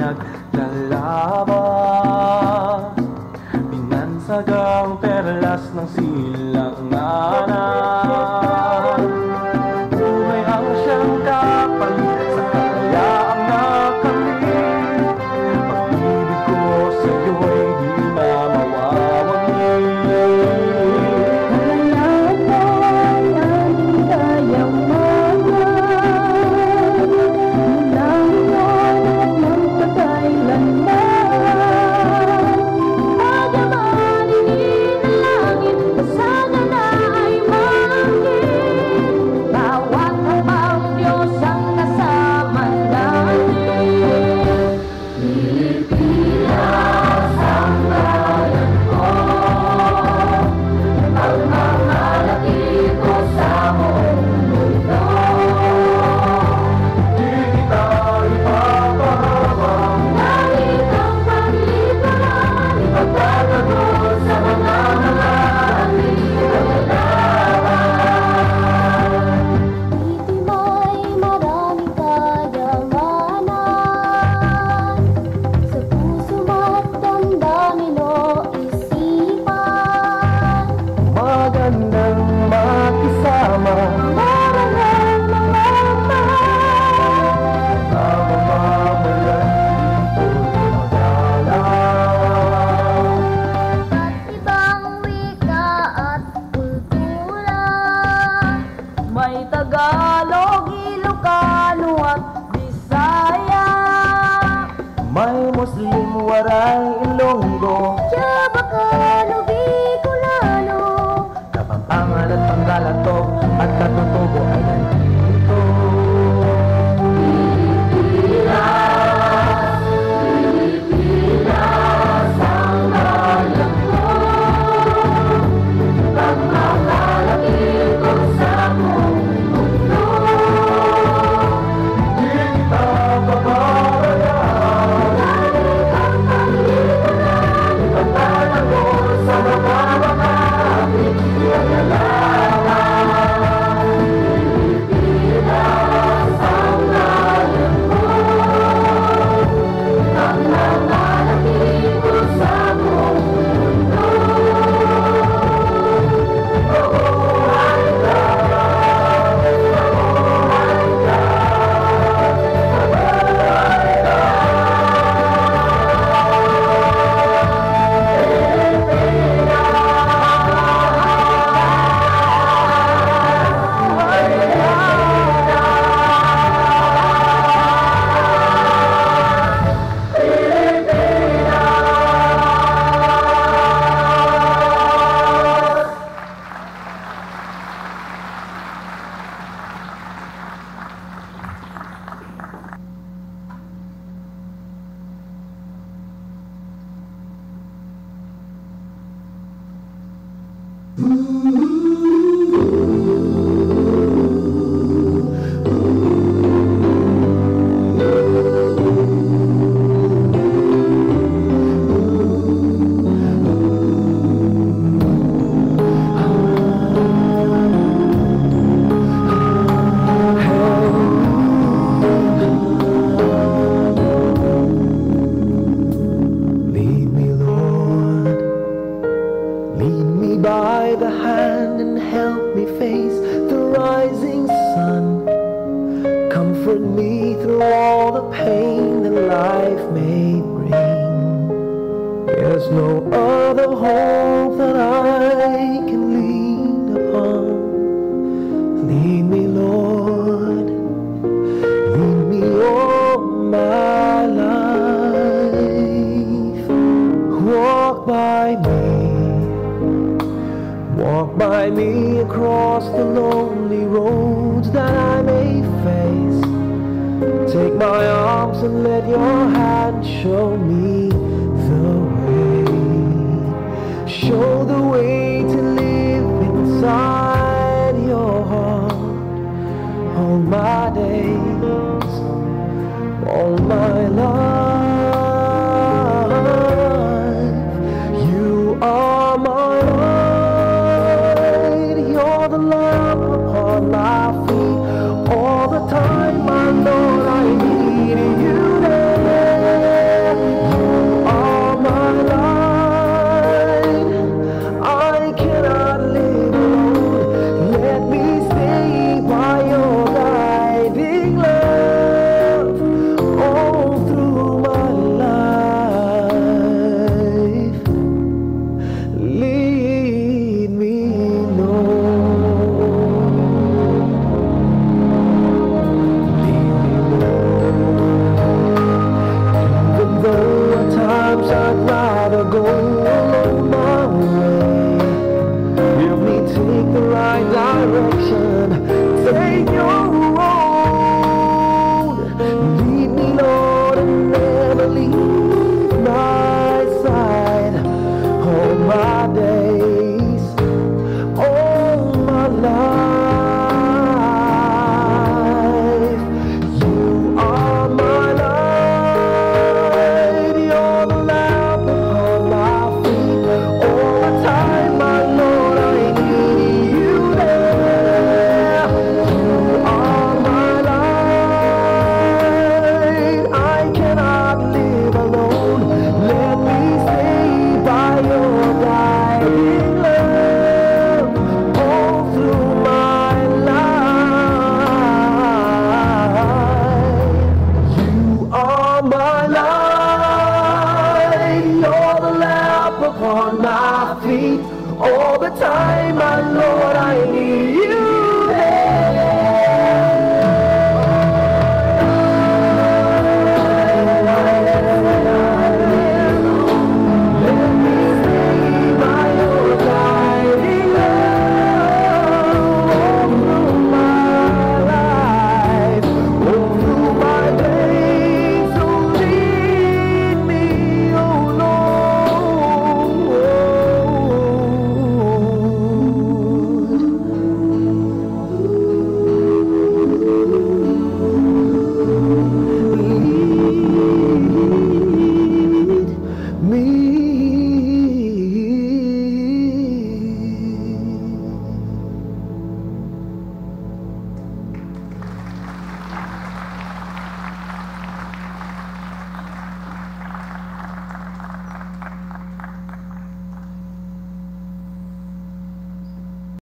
naglalabas, binansagang perlas ng silanganan. Buhay ang siyang kapalit sa kalayaang nakamit. Pag-ibig ko sa'yo'y di na mawawagi. Tagalog, Ilocano at Bisaya. May Muslim, Waray, Ilonggo, Chabacano, Bicolano, Kapampangan at Panggalatok at Katutubo ay nandito. Pilipinas, Pilipinas, ang bayan ko. Pagmamalaki ko sa mundo. Walk by me across the lonely roads that I may face. Take my arms and let your hand show me the way. Show the way to live inside your heart. All my days, all my life. You are my light. You're the lamp upon my feet. All the time I know I need you there. feet all the time, my Lord, I need you.